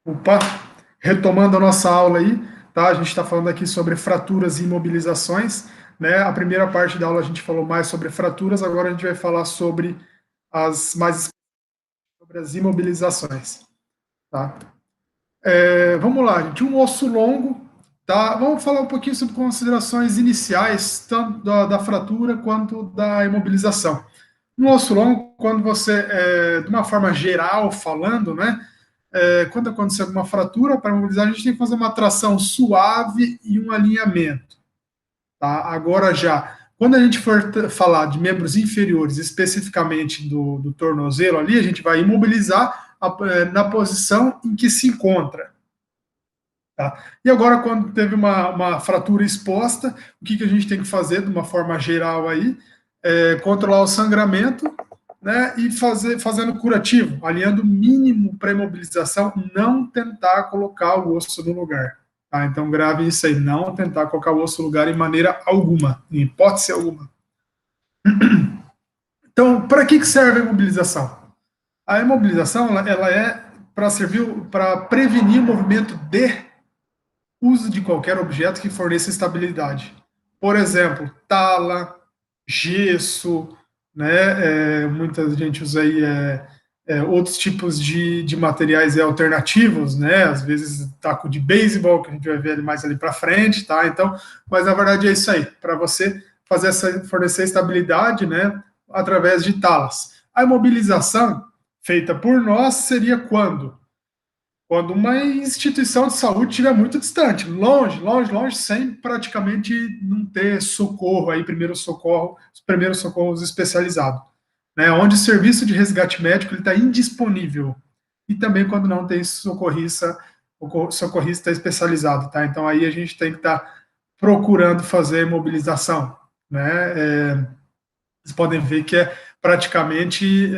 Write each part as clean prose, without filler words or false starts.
Opa, retomando a nossa aula aí, tá? A gente está falando aqui sobre fraturas e imobilizações, né? A primeira parte da aula a gente falou mais sobre fraturas, agora a gente vai falar sobre sobre as imobilizações, tá? Vamos lá, gente. Um osso longo, tá? Vamos falar um pouquinho sobre considerações iniciais, tanto da fratura quanto da imobilização. No osso longo, quando você, de uma forma geral falando, né? Quando acontecer alguma fratura, para imobilizar, a gente tem que fazer uma tração suave e um alinhamento. Tá? Agora já, quando a gente for falar de membros inferiores, especificamente do tornozelo ali, a gente vai imobilizar na posição em que se encontra. Tá? E agora, quando teve uma fratura exposta, o que a gente tem que fazer de uma forma geral aí? Controlar o sangramento, né, e fazendo curativo, alinhando o mínimo para imobilização, não tentar colocar o osso no lugar. Tá? Então, grave isso aí, não tentar colocar o osso no lugar em maneira alguma, em hipótese alguma. Então, para que serve a imobilização? A imobilização ela é para servir para prevenir o movimento de uso de qualquer objeto que forneça estabilidade. Por exemplo, tala, gesso, né? Muita gente usa aí outros tipos de materiais alternativos, né? Às vezes taco de beisebol, que a gente vai ver mais ali para frente, tá? Então, mas na verdade é isso aí, para você fornecer estabilidade, né? Através de talas. A imobilização feita por nós seria quando uma instituição de saúde estiver muito distante, longe, longe, longe, sem praticamente não ter socorro aí, primeiros socorros especializados, né? Onde o serviço de resgate médico está indisponível. E também quando não tem socorrista especializado, tá? Então aí a gente tem que estar procurando fazer mobilização, né? Vocês podem ver que praticamente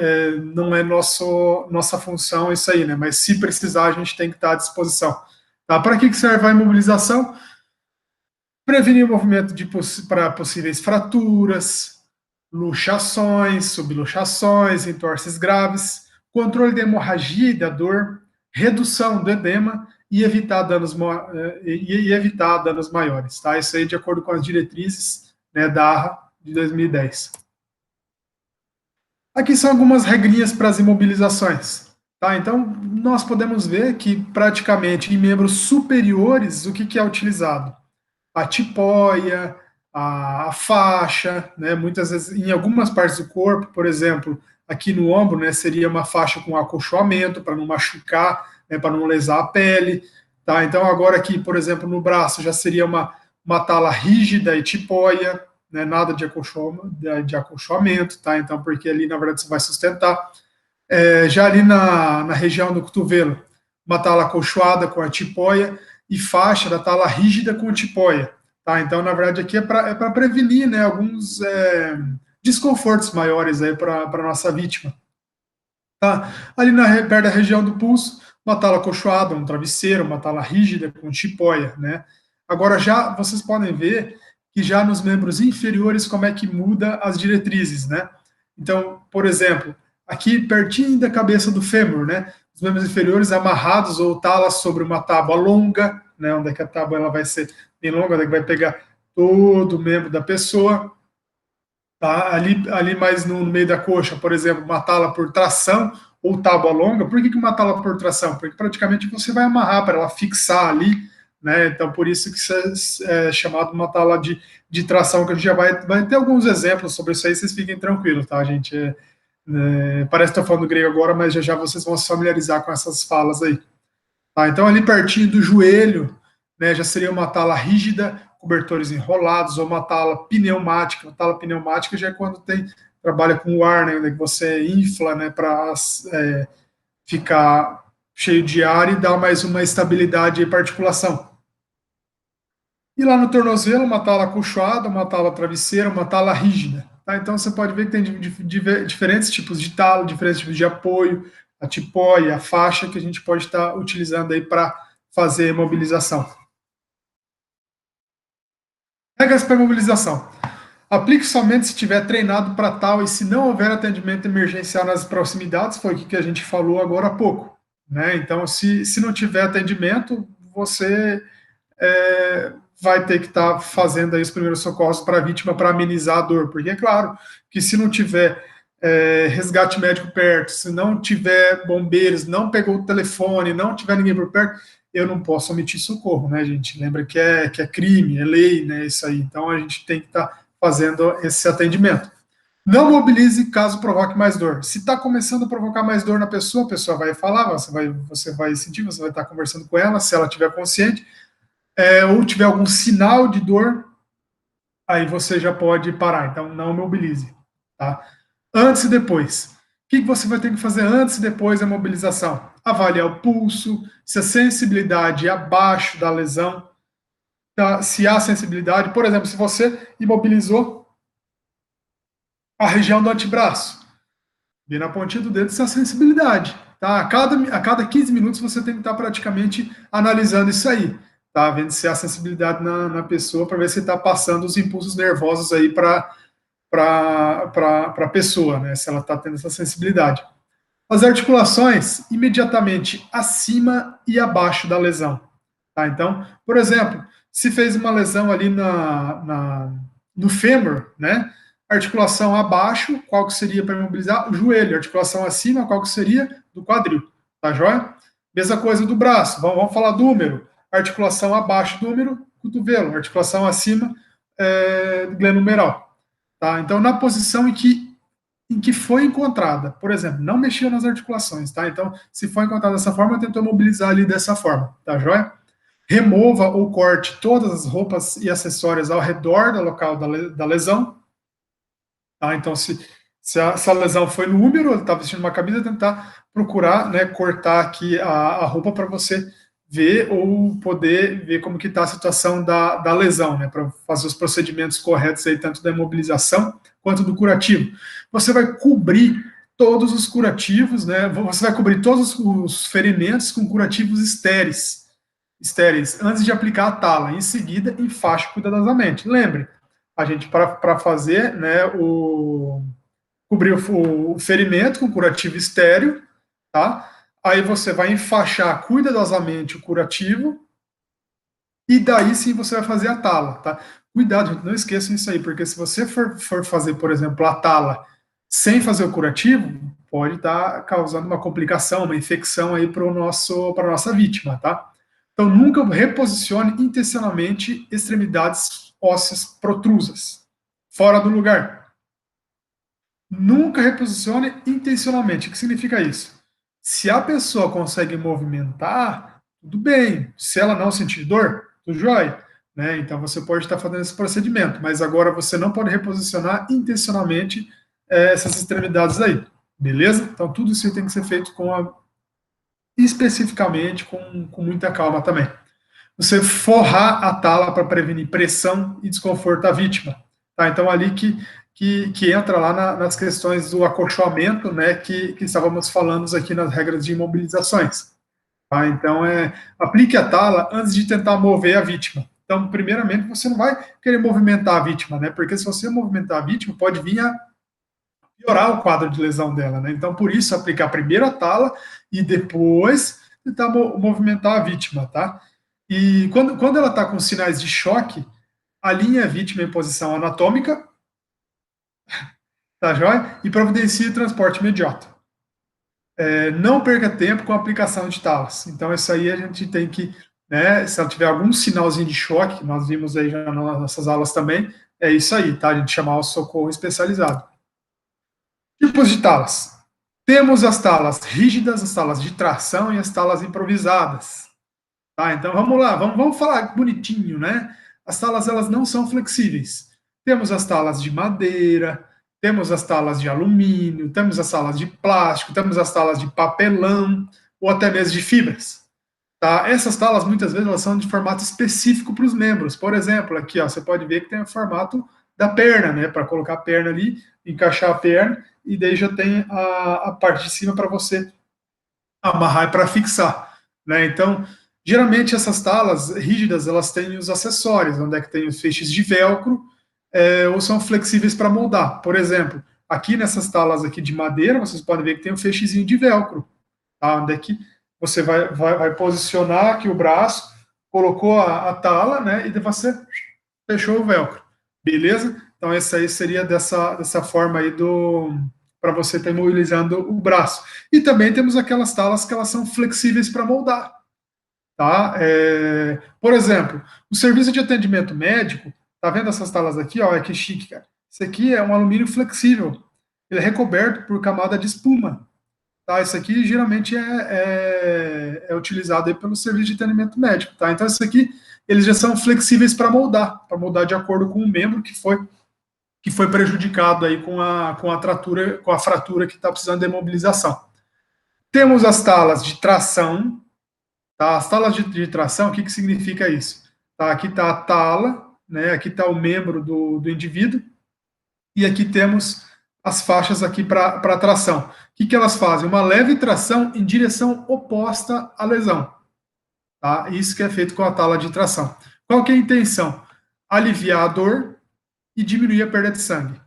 não é nossa função isso aí, né? Mas se precisar, a gente tem que estar à disposição. Tá? Para que serve a imobilização? Prevenir o movimento para possíveis fraturas, luxações, subluxações, entorses graves, controle da hemorragia e da dor, redução do edema e evitar danos maiores. Tá? Isso aí de acordo com as diretrizes, né, da ARRA de 2010. Aqui são algumas regrinhas para as imobilizações. Tá? Então, nós podemos ver que praticamente em membros superiores, o que é utilizado? A tipóia, a faixa, né? Muitas vezes, em algumas partes do corpo, por exemplo, aqui no ombro, né, seria uma faixa com acolchoamento para não machucar, né, para não lesar a pele. Tá? Então, agora aqui, por exemplo, no braço, já seria uma tala rígida e tipóia, né, nada de acolchoamento, tá? Então, porque ali, na verdade, você vai sustentar. Já ali na região do cotovelo, uma tala acolchoada com a tipóia e faixa da tala rígida com tipóia, tá? Então, na verdade, aqui é para prevenir, né, alguns desconfortos maiores aí para a nossa vítima. Tá? Ali perto da região do pulso, uma tala acolchoada, um travesseiro, uma tala rígida com tipóia, né? Agora já vocês podem ver que já nos membros inferiores como é que muda as diretrizes, né? Então, por exemplo, aqui pertinho da cabeça do fêmur, né? Os membros inferiores amarrados ou talas sobre uma tábua longa, né? Onde é que a tábua ela vai ser bem longa, onde é que vai pegar todo o membro da pessoa. Tá? Ali mais no meio da coxa, por exemplo, uma tala por tração ou tábua longa. Por que uma tala por tração? Porque praticamente você vai amarrar para ela fixar ali, né? Então, por isso que isso é chamado uma tala de tração, que a gente já vai ter alguns exemplos sobre isso aí, vocês fiquem tranquilos, tá, gente? Parece que estou falando grego agora, mas já vocês vão se familiarizar com essas falas aí. Tá? Então, ali pertinho do joelho, né, já seria uma tala rígida, cobertores enrolados, ou uma tala pneumática. Uma tala pneumática já é quando trabalha com o ar, né, onde você infla, né, para ficar cheio de ar e dar mais uma estabilidade para articulação. E lá no tornozelo, uma tala acolchoada, uma tala travesseira, uma tala rígida. Tá? Então você pode ver que tem diferentes tipos de tala, diferentes tipos de apoio, a tipóia, a faixa que a gente pode estar utilizando aí para fazer mobilização. Regras para mobilização. Aplique somente se estiver treinado para tal e se não houver atendimento emergencial nas proximidades, foi o que a gente falou agora há pouco. né? Então, se não tiver atendimento, você vai ter que estar fazendo aí os primeiros socorros para a vítima para amenizar a dor, porque é claro que se não tiver resgate médico perto, se não tiver bombeiros, não pegou o telefone, não tiver ninguém por perto, eu não posso omitir socorro, né, gente? Lembra que é crime, é lei, né, isso aí. Então a gente tem que estar fazendo esse atendimento. Não mobilize caso provoque mais dor. Se está começando a provocar mais dor na pessoa, a pessoa vai falar, você vai sentir, você vai estar conversando com ela, se ela estiver consciente, ou tiver algum sinal de dor, aí você já pode parar. Então, não mobilize. Tá? Antes e depois. O que você vai ter que fazer antes e depois da mobilização? Avaliar o pulso, se a sensibilidade é abaixo da lesão, tá? Se há sensibilidade. Por exemplo, se você imobilizou a região do antebraço, vê na pontinha do dedo se há sensibilidade. Tá? A cada 15 minutos você tem que estar praticamente analisando isso aí. Tá? Vendo se há sensibilidade na pessoa, para ver se está passando os impulsos nervosos aí para a pessoa, né? Se ela está tendo essa sensibilidade. As articulações imediatamente acima e abaixo da lesão. Tá? Então, por exemplo, se fez uma lesão ali no fêmur, né? Articulação abaixo, qual que seria para imobilizar? O joelho. Articulação acima, qual que seria? Do quadril. Tá joia? Mesma coisa do braço. Vamos falar do húmero. Articulação abaixo do húmero, cotovelo. Articulação acima, glenumeral. Tá? Então, na posição em que foi encontrada, por exemplo, não mexeu nas articulações, tá? Então, se foi encontrada dessa forma, tentou mobilizar ali dessa forma, tá joia? Remova ou corte todas as roupas e acessórios ao redor do local da lesão, tá? Então, se a lesão foi no úmero, ele está vestindo uma camisa, tentar procurar, né, cortar aqui a roupa para você ver ou poder ver como que está a situação da lesão, né, para fazer os procedimentos corretos aí, tanto da imobilização quanto do curativo. Você vai cobrir todos os curativos, né, você vai cobrir todos os ferimentos com curativos estéreis, antes de aplicar a tala. Em seguida, enfaixe cuidadosamente. Lembre, a gente, para fazer, né, cobrir o ferimento com curativo estéreo, tá? Aí você vai enfaixar cuidadosamente o curativo e daí sim você vai fazer a tala, tá? Cuidado, gente, não esqueçam isso aí, porque se você for fazer, por exemplo, a tala sem fazer o curativo, pode estar causando uma complicação, uma infecção aí para a nossa vítima, tá? Então nunca reposicione intencionalmente extremidades ósseas protrusas, fora do lugar. Nunca reposicione intencionalmente. O que significa isso? Se a pessoa consegue movimentar, tudo bem. Se ela não sentir dor, tudo jóia. Né? Então você pode estar fazendo esse procedimento, mas agora você não pode reposicionar intencionalmente essas extremidades aí. Beleza? Então tudo isso tem que ser feito especificamente com muita calma também. Você forrar a tala para prevenir pressão e desconforto à vítima. Tá? Então, ali que entra lá nas questões do acolchoamento, né, que estávamos falando aqui nas regras de imobilizações. Tá? Então, aplique a tala antes de tentar mover a vítima. Então, primeiramente, você não vai querer movimentar a vítima, né? Porque se você movimentar a vítima, pode vir a piorar o quadro de lesão dela, né? Então, por isso, aplicar primeiro a tala e depois tentar movimentar a vítima, tá? E quando ela está com sinais de choque, alinhe a vítima em posição anatômica, tá joia? E providencie transporte imediato. Não perca tempo com a aplicação de talas. Então, isso aí a gente tem que, né, se ela tiver algum sinalzinho de choque, nós vimos aí já nas nossas aulas também, é isso aí, tá? A gente chamar o socorro especializado. Tipos de talas. Temos as talas rígidas, as talas de tração e as talas improvisadas. Tá? Então vamos lá, vamos falar bonitinho, né? As talas elas não são flexíveis. Temos as talas de madeira, temos as talas de alumínio, temos as talas de plástico, temos as talas de papelão ou até mesmo de fibras. Tá? Essas talas muitas vezes elas são de formato específico para os membros. Por exemplo, aqui ó, você pode ver que tem o formato da perna, né? Para colocar a perna ali, encaixar a perna e daí já tem a parte de cima para você amarrar e para fixar, né? Então, geralmente essas talas rígidas elas têm os acessórios, onde é que tem os feixes de velcro, ou são flexíveis para moldar. Por exemplo, aqui nessas talas aqui de madeira, vocês podem ver que tem um feixezinho de velcro, tá? Onde é que você vai posicionar aqui o braço, colocou a tala, né, e você fechou o velcro, beleza? Então, essa aí seria dessa forma aí para você estar imobilizando o braço. E também temos aquelas talas que elas são flexíveis para moldar, tá? Por exemplo, o serviço de atendimento médico, tá vendo essas talas aqui, ó, é que chique, cara. Isso aqui é um alumínio flexível, ele é recoberto por camada de espuma, tá? Isso aqui geralmente é utilizado aí pelo serviço de atendimento médico, tá? Então, isso aqui, eles já são flexíveis para moldar de acordo com o membro que foi prejudicado aí com a fratura que está precisando de imobilização. Temos as talas de tração, tá? As talas de tração, o que significa isso? Tá? Aqui está a tala, né? Aqui está o membro do indivíduo, e aqui temos as faixas aqui para tração. O que elas fazem? Uma leve tração em direção oposta à lesão. Tá? Isso que é feito com a tala de tração. Qual que é a intenção? Aliviar a dor e diminuir a perda de sangue.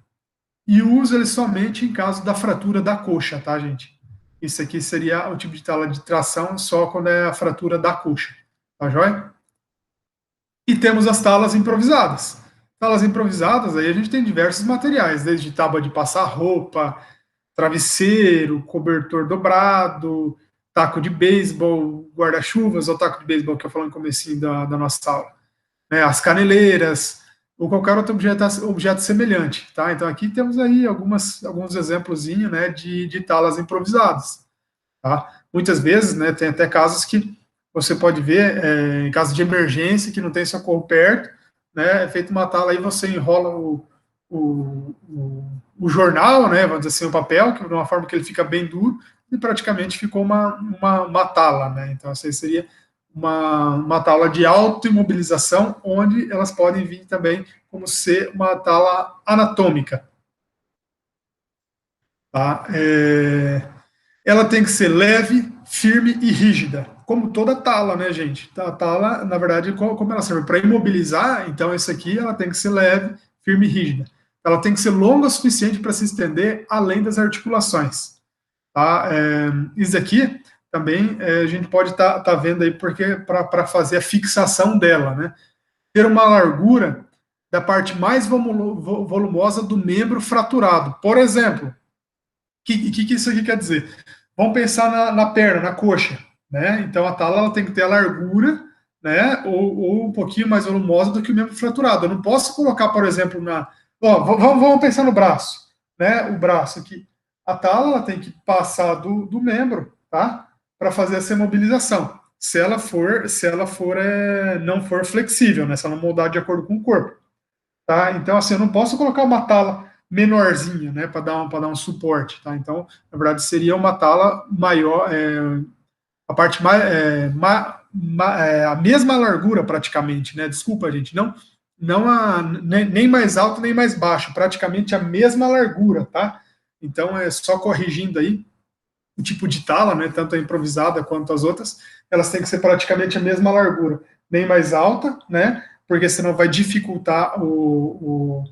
E usa ele somente em caso da fratura da coxa, tá, gente? Isso aqui seria o tipo de tala de tração só quando é a fratura da coxa, tá joia? E temos as talas improvisadas. Talas improvisadas, aí a gente tem diversos materiais, desde tábua de passar roupa, travesseiro, cobertor dobrado, taco de beisebol, guarda-chuvas, ou taco de beisebol que eu falei no comecinho da nossa aula, né, as caneleiras, ou qualquer outro objeto semelhante, tá? Então aqui temos aí alguns exemplos, né, de talas improvisadas, tá? Muitas vezes, né, tem até casos que você pode ver, em caso de emergência, que não tem socorro perto, né, é feita uma tala aí, você enrola o jornal, né, vamos dizer assim, o papel, que de uma forma que ele fica bem duro, e praticamente ficou uma tala, né? Então, essa aí seria uma tala de autoimobilização, onde elas podem vir também como ser uma tala anatômica. Tá? Ela tem que ser leve, firme e rígida, como toda tala, né, gente? A tala, na verdade, como ela serve para imobilizar, então essa aqui ela tem que ser leve, firme e rígida. Ela tem que ser longa o suficiente para se estender além das articulações. Tá? Isso aqui também a gente pode estar vendo aí porque para fazer a fixação dela, né? Ter uma largura da parte mais volumosa do membro fraturado. Por exemplo, o que isso aqui quer dizer? Vamos pensar na perna, na coxa, né? Então a tala ela tem que ter a largura, né? Ou um pouquinho mais volumosa do que o membro fraturado. Eu não posso colocar, por exemplo, vamos pensar no braço, né? O braço aqui. A tala ela tem que passar do membro, tá? Para fazer essa imobilização. Se ela não for flexível, né? Se ela não moldar de acordo com o corpo, tá? Então assim, eu não posso colocar uma tala menorzinha, né? Para dar um suporte, tá? Então, na verdade, seria uma tala maior, a parte mais a mesma largura praticamente, né? Desculpa, gente, nem mais alto nem mais baixo, praticamente a mesma largura, tá? Então é só corrigindo aí o tipo de tala, né? Tanto a improvisada quanto as outras, elas têm que ser praticamente a mesma largura, nem mais alta, né? Porque senão vai dificultar o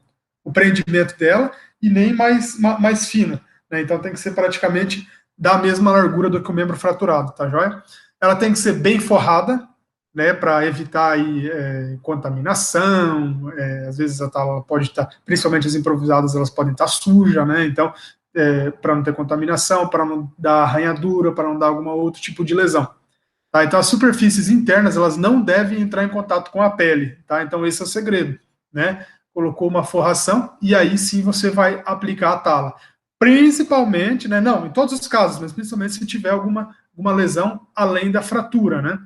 prendimento dela, e nem mais fina, né? Então tem que ser praticamente da mesma largura do que o membro fraturado, tá joia? Ela tem que ser bem forrada, né, para evitar aí, contaminação, às vezes a tala pode estar, principalmente as improvisadas, elas podem estar sujas, né, então, para não ter contaminação, para não dar arranhadura, para não dar algum outro tipo de lesão. Tá? Então, as superfícies internas, elas não devem entrar em contato com a pele, tá? Então, esse é o segredo, né? Colocou uma forração e aí sim você vai aplicar a tala. Principalmente, né? Não, em todos os casos, mas principalmente se tiver alguma lesão além da fratura, né?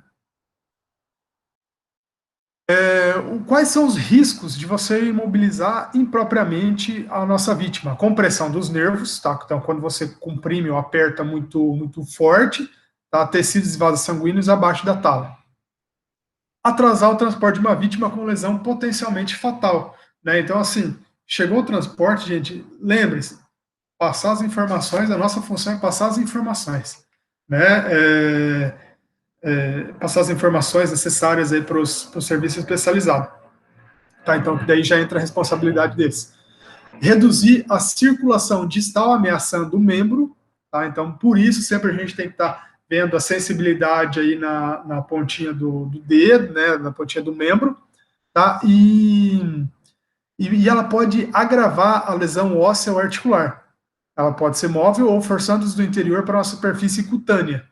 Quais são os riscos de você imobilizar impropriamente a nossa vítima? Compressão dos nervos, tá? Então, quando você comprime ou aperta muito, muito forte, tá? Tecidos e vasos sanguíneos abaixo da tala. Atrasar o transporte de uma vítima com lesão potencialmente fatal, né? Então, assim, chegou o transporte, gente, lembre-se, passar as informações, a nossa função é passar as informações, né? Passar as informações necessárias aí para o serviço especializado. Tá? Então, daí já entra a responsabilidade deles. Reduzir a circulação distal ameaçando o membro, tá? Então, por isso, sempre a gente tem que estar vendo a sensibilidade aí na pontinha do dedo, né, na pontinha do membro, tá? E ela pode agravar a lesão óssea ou articular. Ela pode ser móvel ou forçando-os do interior para uma superfície cutânea,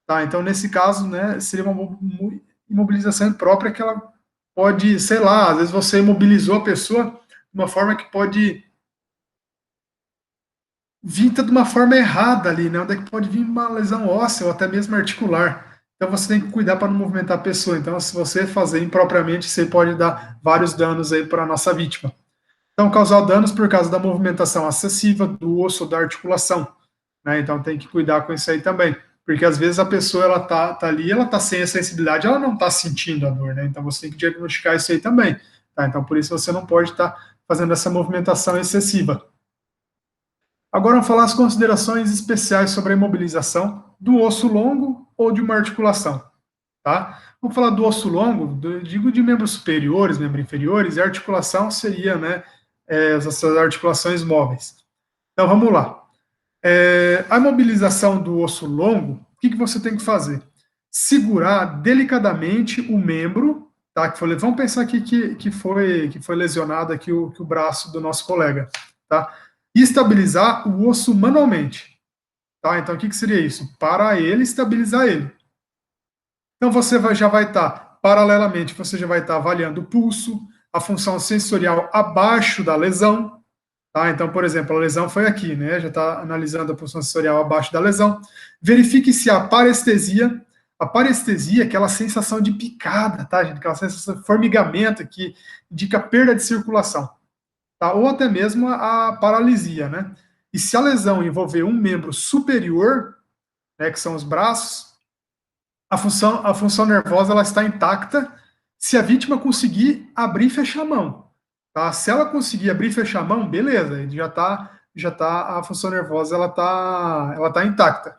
tá? Então, nesse caso, né, seria uma imobilização imprópria que ela pode, sei lá, às vezes você imobilizou a pessoa de uma forma que pode vinta de uma forma errada ali, né? Onde é que pode vir uma lesão óssea ou até mesmo articular. Então você tem que cuidar para não movimentar a pessoa. Então, se você fazer impropriamente, você pode dar vários danos aí para a nossa vítima. Então, causar danos por causa da movimentação excessiva do osso ou da articulação, né? Então tem que cuidar com isso aí também. Porque às vezes a pessoa ela tá ali, ela tá sem a sensibilidade, ela não tá sentindo a dor, né? Então você tem que diagnosticar isso aí também, tá? Então por isso você não pode estar fazendo essa movimentação excessiva. Agora vamos falar as considerações especiais sobre a imobilização do osso longo ou de uma articulação, tá? Vamos falar do osso longo, digo de membros superiores, membros inferiores, e a articulação seria, né, essas articulações móveis. Então vamos lá. A imobilização do osso longo, o que você tem que fazer? Segurar delicadamente o membro, tá? Vamos pensar aqui que foi lesionado aqui que o braço do nosso colega, tá? E estabilizar o osso manualmente, tá? Então, o que seria isso? Para ele, estabilizar ele. Então, você já vai estar, paralelamente, você já vai estar avaliando o pulso, a função sensorial abaixo da lesão, tá? Então, por exemplo, a lesão foi aqui, né? Já está analisando a função sensorial abaixo da lesão. Verifique se há parestesia. A parestesia é aquela sensação de picada, tá, gente? Aquela sensação de formigamento que indica perda de circulação, tá? Ou até mesmo a paralisia, né? E se a lesão envolver um membro superior, né, que são os braços, a função nervosa ela está intacta se a vítima conseguir abrir e fechar a mão, tá? Se ela conseguir abrir e fechar a mão, beleza, já tá a função nervosa ela tá intacta.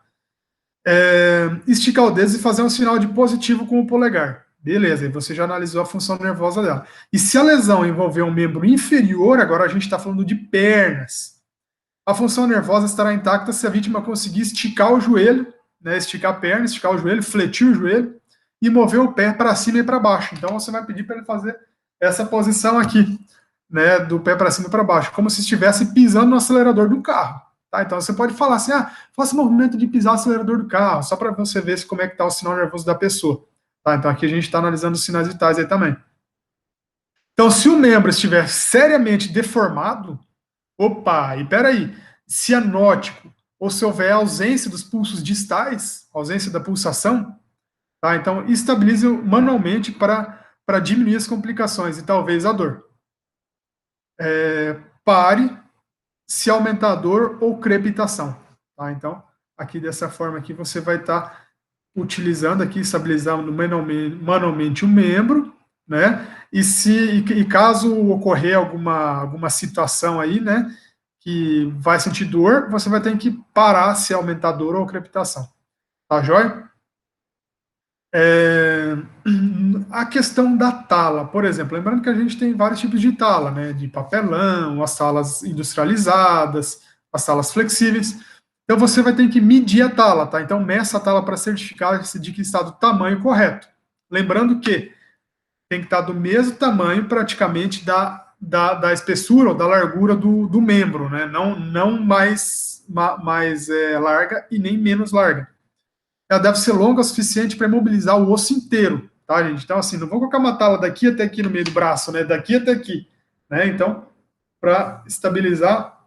Esticar o dedo e fazer um sinal de positivo com o polegar. Beleza, e você já analisou a função nervosa dela. E se a lesão envolver um membro inferior, agora a gente está falando de pernas. A função nervosa estará intacta se a vítima conseguir esticar o joelho, né, esticar a perna, esticar o joelho, fletir o joelho e mover o pé para cima e para baixo. Então você vai pedir para ele fazer essa posição aqui, né, do pé para cima e para baixo, como se estivesse pisando no acelerador do carro. Tá? Então você pode falar assim, faça o movimento de pisar o acelerador do carro, só para você ver como é que está o sinal nervoso da pessoa. Tá? Então aqui a gente está analisando os sinais vitais aí também. Então, se o membro estiver seriamente deformado, opa, e peraí, cianótico, ou se houver ausência dos pulsos distais, ausência da pulsação, tá? Então estabilize manualmente para diminuir as complicações e talvez a dor. Pare se aumentar a dor ou crepitação, tá? Então, aqui dessa forma aqui você vai estar utilizando aqui, estabilizando manualmente o membro, né? E caso ocorrer alguma situação aí, né, que vai sentir dor, você vai ter que parar se aumentar a dor ou crepitação. Tá joia? A questão da tala, por exemplo, lembrando que a gente tem vários tipos de tala, né? De papelão, as talas industrializadas, as talas flexíveis. Então você vai ter que medir a tala, tá? Então meça a tala para certificar de que está do tamanho correto. Lembrando que tem que estar do mesmo tamanho praticamente da espessura ou da largura do membro, né? Não mais larga e nem menos larga. Ela deve ser longa o suficiente para imobilizar o osso inteiro, tá, gente? Então, assim, não vou colocar uma tala daqui até aqui no meio do braço, né? Daqui até aqui, né? Então, para estabilizar,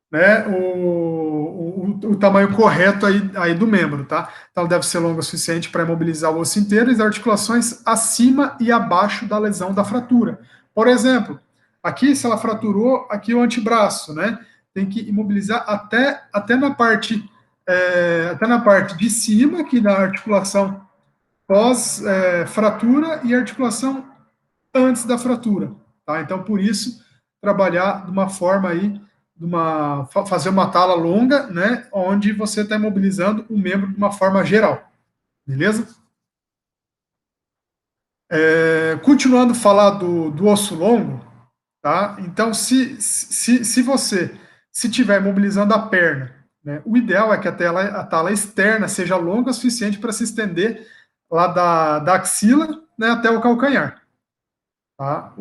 né, o tamanho correto aí do membro, tá? Então, ela deve ser longa o suficiente para imobilizar o osso inteiro e as articulações acima e abaixo da lesão da fratura. Por exemplo, aqui, se ela fraturou, aqui o antebraço, né? Tem que imobilizar até na parte de cima, aqui da articulação pós-fratura e articulação antes da fratura, tá? Então, por isso, trabalhar de uma forma aí, fazer uma tala longa, né, onde você está imobilizando o membro de uma forma geral, beleza? Continuando a falar do osso longo, tá? Então, se você estiver imobilizando a perna né? O ideal é que a tala externa seja longa o suficiente para se estender lá da axila, né, até o calcanhar. Tá?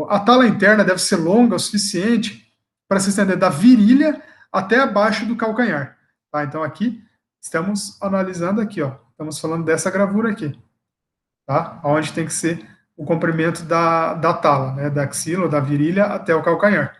A tala interna deve ser longa o suficiente para se estender da virilha até abaixo do calcanhar. Tá? Então aqui estamos analisando aqui, ó, estamos falando dessa gravura aqui, tá? Onde tem que ser o comprimento da tala, né, da axila ou da virilha até o calcanhar.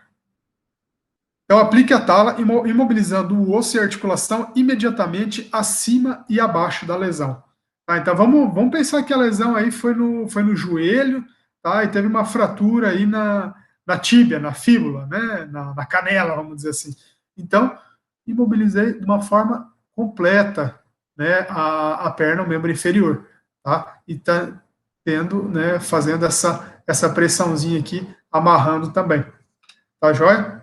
Então aplique a tala imobilizando o osso e a articulação imediatamente acima e abaixo da lesão. Tá? Então vamos pensar que a lesão aí foi no joelho, tá? E teve uma fratura aí na tíbia, na fíbula, né? Na canela, vamos dizer assim. Então, imobilizei de uma forma completa, né, a perna, o membro inferior, tá? E tá tendo, né, fazendo essa pressãozinha aqui, amarrando também. Tá joia?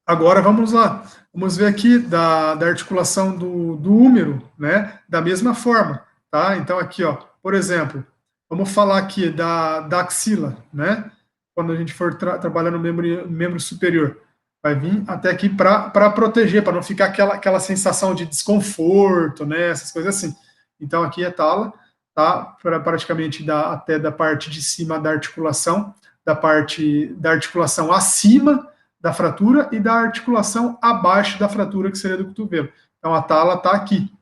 Agora vamos lá, vamos ver aqui da articulação do húmero, né? Da mesma forma, tá? Então aqui, ó, por exemplo, vamos falar aqui da axila, né? Quando a gente for trabalhar no membro superior, vai vir até aqui para proteger, para não ficar aquela sensação de desconforto, né? Essas coisas assim. Então aqui é tala, tá? Para praticamente até da parte de cima da articulação, da parte da articulação acima da fratura e da articulação abaixo da fratura, que seria do cotovelo. Então a tala está aqui,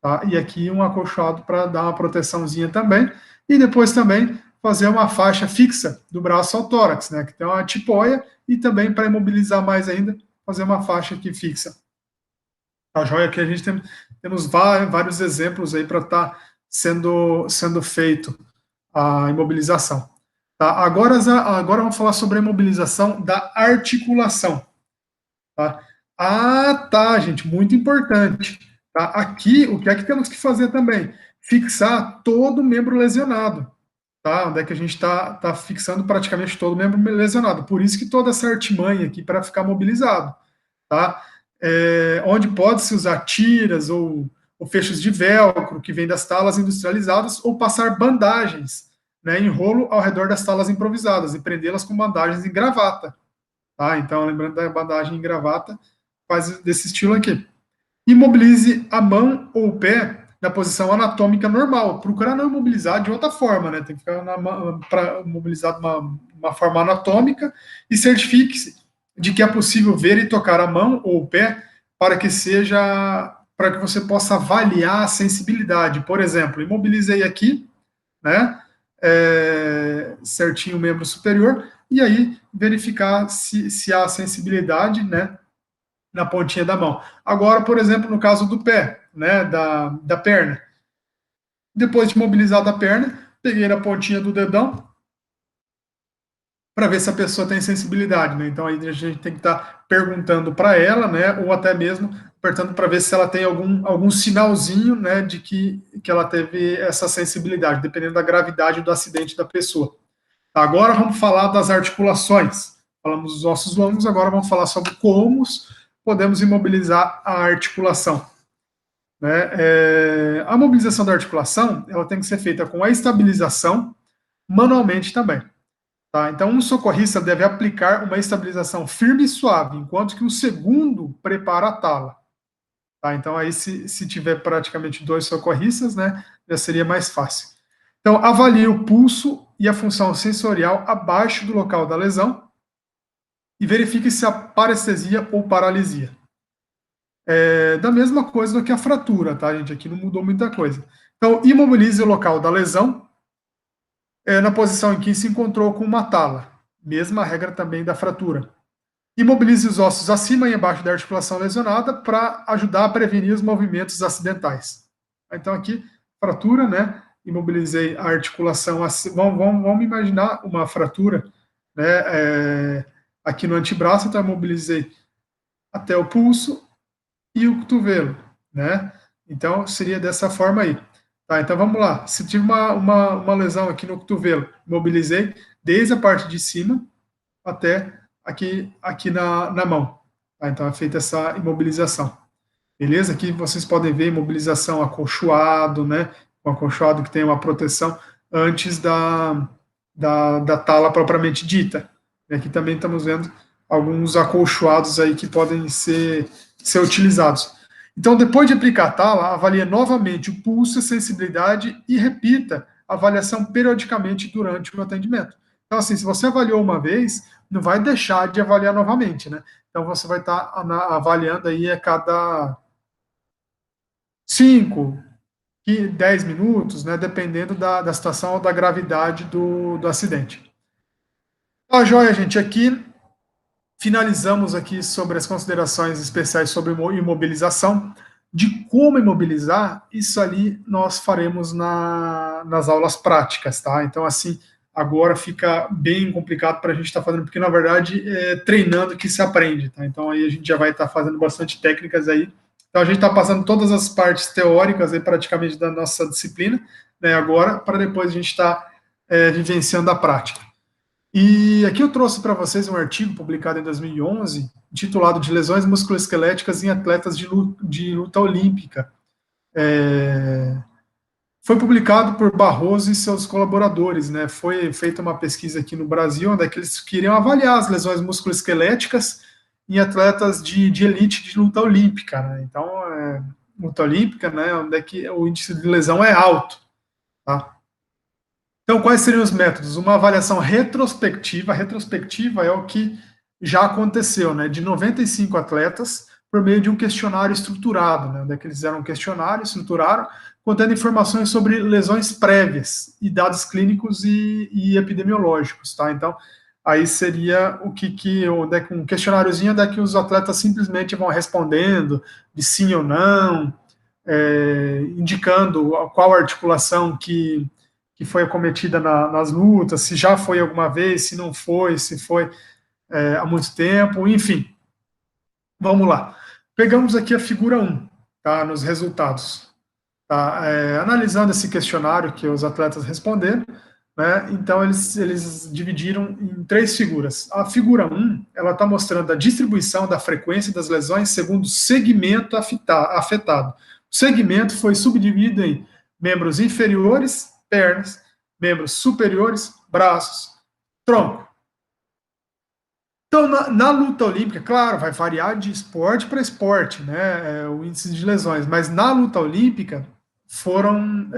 tá? E aqui um acolchoado para dar uma proteçãozinha também. E depois também fazer uma faixa fixa do braço ao tórax, né? Que tem uma tipoia, e também para imobilizar mais ainda, fazer uma faixa aqui fixa. A joia que a gente temos vários exemplos aí para estar sendo feito a imobilização. Tá? Agora vamos falar sobre a imobilização da articulação. Tá? Tá, gente, muito importante. Tá? Aqui, o que é que temos que fazer também? Fixar todo o membro lesionado. Tá? Onde é que a gente está fixando praticamente todo o membro lesionado. Por isso que toda essa artimanha aqui para ficar mobilizado. Tá? Onde pode-se usar tiras ou fechos de velcro, que vem das talas industrializadas, ou passar bandagens, né, em rolo ao redor das talas improvisadas e prendê-las com bandagens em gravata. Tá? Então, lembrando da bandagem em gravata, faz desse estilo aqui. Imobilize a mão ou o pé na posição anatômica normal. Procurar não imobilizar de outra forma, né? Tem que ficar imobilizado de uma forma anatômica, e certifique-se de que é possível ver e tocar a mão ou o pé para que você possa avaliar a sensibilidade. Por exemplo, imobilizei aqui, né? Certinho o membro superior, e aí verificar se há sensibilidade, né, na pontinha da mão. Agora, por exemplo, no caso do pé, né, da perna. Depois de mobilizar a perna, peguei na pontinha do dedão para ver se a pessoa tem sensibilidade, né? Então aí a gente tem que estar perguntando para ela, né, ou até mesmo apertando para ver se ela tem algum sinalzinho, né, de que ela teve essa sensibilidade, dependendo da gravidade do acidente da pessoa. Agora vamos falar das articulações. Falamos dos ossos longos, agora vamos falar sobre como podemos imobilizar a articulação. Né? A mobilização da articulação, ela tem que ser feita com a estabilização manualmente também. Tá? Então, um socorrista deve aplicar uma estabilização firme e suave, enquanto que o segundo prepara a tala. Tá? Então, aí, se tiver praticamente dois socorristas, né, já seria mais fácil. Então, avalie o pulso e a função sensorial abaixo do local da lesão e verifique se há parestesia ou paralisia. Da mesma coisa do que a fratura, tá, gente? Aqui não mudou muita coisa. Então, imobilize o local da lesão na posição em que se encontrou com uma tala. Mesma regra também da fratura. Imobilize os ossos acima e abaixo da articulação lesionada para ajudar a prevenir os movimentos acidentais. Então, aqui, fratura, né? Imobilizei a articulação. Vamos imaginar uma fratura, né? Aqui no antebraço, então, imobilizei até o pulso e o cotovelo, né? Então, seria dessa forma aí. Tá, então, vamos lá. Se tive uma lesão aqui no cotovelo, mobilizei desde a parte de cima até aqui na mão. Tá, então, é feita essa imobilização. Beleza? Aqui vocês podem ver imobilização acolchoado, né? Um acolchoado que tem uma proteção antes da tala propriamente dita. Aqui também estamos vendo alguns acolchoados aí que podem ser ser utilizados. Então, depois de aplicar a tala, avalie novamente o pulso e a sensibilidade e repita a avaliação periodicamente durante o atendimento. Então, assim, se você avaliou uma vez, não vai deixar de avaliar novamente, né? Então, você vai estar avaliando aí a cada 5, 10 minutos, né? Dependendo da situação ou da gravidade do acidente. Tá, joia, gente. Aqui finalizamos aqui sobre as considerações especiais sobre imobilização. De como imobilizar, isso ali nós faremos nas aulas práticas, tá? Então, assim, agora fica bem complicado para a gente estar fazendo, porque na verdade é treinando que se aprende, tá? Então aí a gente já vai estar fazendo bastante técnicas aí. Então a gente está passando todas as partes teóricas aí praticamente da nossa disciplina, né, agora, para depois a gente estar vivenciando a prática. E aqui eu trouxe para vocês um artigo publicado em 2011, intitulado de Lesões Musculoesqueléticas em Atletas de Luta Olímpica. Foi publicado por Barroso e seus colaboradores, né? Foi feita uma pesquisa aqui no Brasil, onde é que eles queriam avaliar as lesões musculoesqueléticas em atletas de elite de luta olímpica, né? Então, luta olímpica, né? Onde é que o índice de lesão é alto, tá? Então, quais seriam os métodos? Uma avaliação retrospectiva. A retrospectiva é o que já aconteceu, né? De 95 atletas, por meio de um questionário estruturado, né? Onde é que eles fizeram um questionário, estruturaram, contendo informações sobre lesões prévias e dados clínicos e epidemiológicos, tá? Então, aí seria onde é que um questionáriozinho onde é que os atletas simplesmente vão respondendo de sim ou não, indicando qual articulação que foi acometida nas lutas, se já foi alguma vez, se não foi, se foi há muito tempo, enfim. Vamos lá. Pegamos aqui a figura 1, tá, nos resultados. Tá, analisando esse questionário que os atletas responderam, né, então eles dividiram em 3 figuras. A figura 1, ela está mostrando a distribuição da frequência das lesões segundo o segmento afetado. O segmento foi subdividido em membros inferiores, pernas, membros superiores, braços, tronco. Então, na luta olímpica, claro, vai variar de esporte para esporte, né, o índice de lesões, mas na luta olímpica foram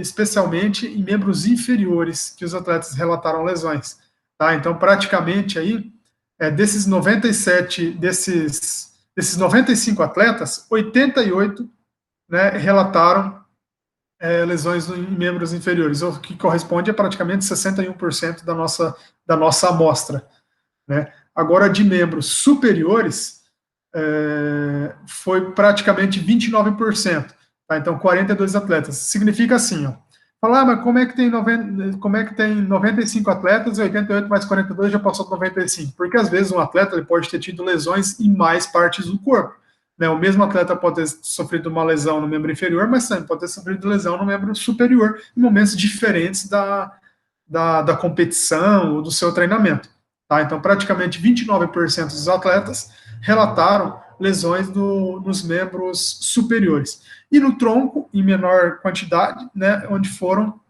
especialmente em membros inferiores que os atletas relataram lesões, tá? Então, praticamente aí, desses 95 atletas, 88, né, relataram lesões em membros inferiores, o que corresponde a praticamente 61% da nossa amostra, né? Agora, de membros superiores, foi praticamente 29%. Tá? Então, 42 atletas. Significa assim, ó. Falar, mas como é que tem 95 atletas e 88 mais 42 já passou de 95? Porque às vezes um atleta ele pode ter tido lesões em mais partes do corpo. Né? O mesmo atleta pode ter sofrido uma lesão no membro inferior, mas também pode ter sofrido lesão no membro superior, em momentos diferentes da competição ou do seu treinamento. Tá? Então, praticamente 29% dos atletas relataram lesões nos membros superiores. E no tronco, em menor quantidade, né, onde foram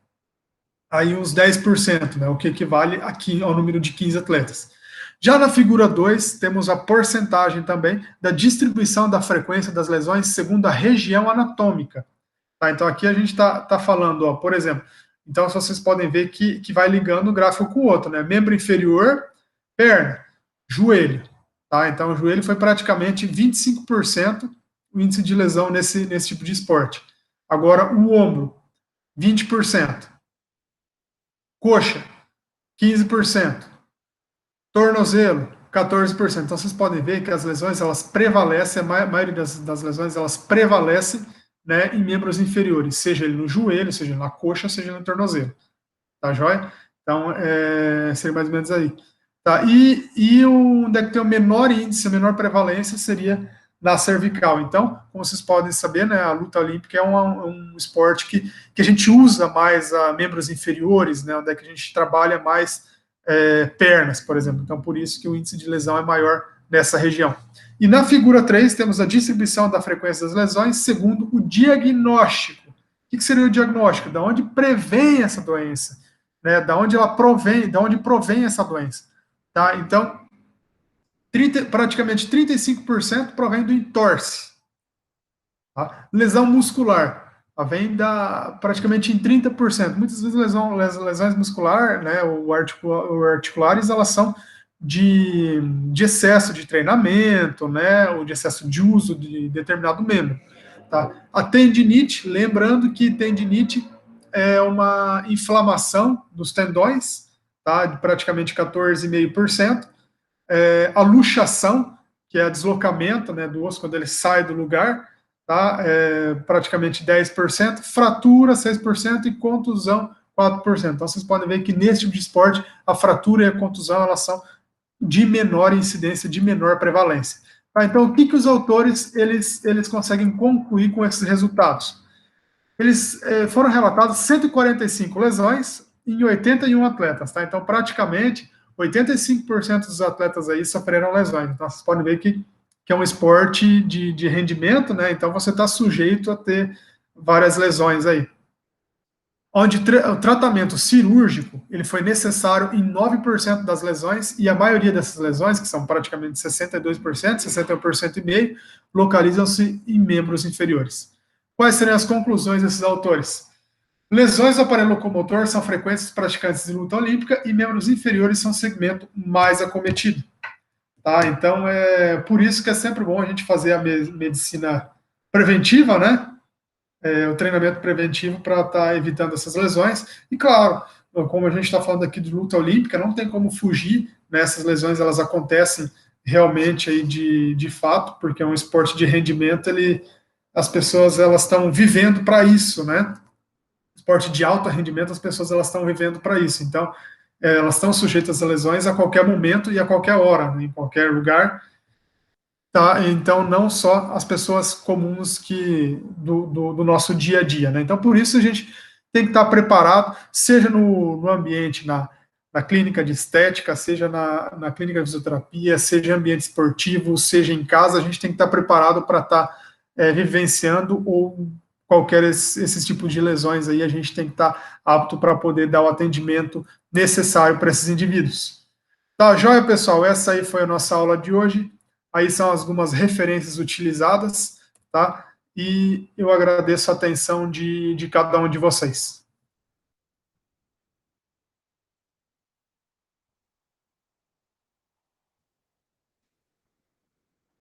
aí uns 10%, né, o que equivale aqui ao número de 15 atletas. Já na figura 2, temos a porcentagem também da distribuição da frequência das lesões segundo a região anatômica. Tá? Então, aqui a gente está falando, ó, por exemplo, então vocês podem ver que vai ligando um gráfico com o outro, né? Membro inferior, perna, joelho. Tá? Então, o joelho foi praticamente 25% o índice de lesão nesse tipo de esporte. Agora, o ombro, 20%. Coxa, 15%. Tornozelo, 14%. Então, vocês podem ver que as lesões, elas prevalecem, a maioria das lesões, elas prevalecem, né, em membros inferiores, seja ele no joelho, seja na coxa, seja no tornozelo. Tá joia? Então, seria mais ou menos aí. Tá? E onde é que tem o menor índice, a menor prevalência seria na cervical. Então, como vocês podem saber, né, a luta olímpica é um esporte que a gente usa mais membros inferiores, né, onde é que a gente trabalha mais pernas, por exemplo. Então, por isso que o índice de lesão é maior nessa região. E na figura 3, temos a distribuição da frequência das lesões segundo o diagnóstico. O que seria o diagnóstico? Da onde prevém essa doença? Né? Da onde ela provém, da onde provém essa doença? Tá? Então, praticamente 35% provém do entorse. Tá? Lesão muscular, vem praticamente em 30%. Muitas vezes lesões musculares, né, ou articulares, elas são de excesso de treinamento, né, ou de excesso de uso de determinado membro. Tá? A tendinite, lembrando que tendinite é uma inflamação dos tendões, tá, de praticamente 14,5%. A luxação, que é o deslocamento, né, do osso quando ele sai do lugar, tá? Praticamente 10%, fratura 6% e contusão 4%. Então vocês podem ver que nesse tipo de esporte a fratura e a contusão elas são de menor incidência, de menor prevalência. Tá? Então o que os autores eles conseguem concluir com esses resultados? Eles foram relatados 145 lesões em 81 atletas, tá? Então praticamente 85% dos atletas aí sofreram lesões. Então vocês podem ver que é um esporte de rendimento, né? Então você está sujeito a ter várias lesões aí. Onde o tratamento cirúrgico ele foi necessário em 9% das lesões, e a maioria dessas lesões, que são praticamente 62%, 61% e meio, localizam-se em membros inferiores. Quais seriam as conclusões desses autores? Lesões do aparelho locomotor são frequentes nos praticantes de luta olímpica e membros inferiores são o segmento mais acometido. Tá? Então, é por isso que é sempre bom a gente fazer a medicina preventiva, né? O treinamento preventivo para estar evitando essas lesões. E, claro, como a gente está falando aqui de luta olímpica, não tem como fugir, né? Essas lesões, elas acontecem realmente aí de fato, porque é um esporte de rendimento, as pessoas elas estão vivendo para isso, né? Esporte de alto rendimento, as pessoas elas estão vivendo para isso. Então, elas estão sujeitas a lesões a qualquer momento e a qualquer hora, né, em qualquer lugar. Tá? Então, não só as pessoas comuns do nosso dia a dia. Né? Então, por isso a gente tem que estar preparado, seja no ambiente, na clínica de estética, seja na clínica de fisioterapia, seja em ambiente esportivo, seja em casa, a gente tem que estar preparado para estar vivenciando ou qualquer esses tipos de lesões aí, a gente tem que estar apto para poder dar o atendimento necessário para esses indivíduos. Tá, joia, pessoal? Essa aí foi a nossa aula de hoje. Aí são algumas referências utilizadas, tá? E eu agradeço a atenção de cada um de vocês.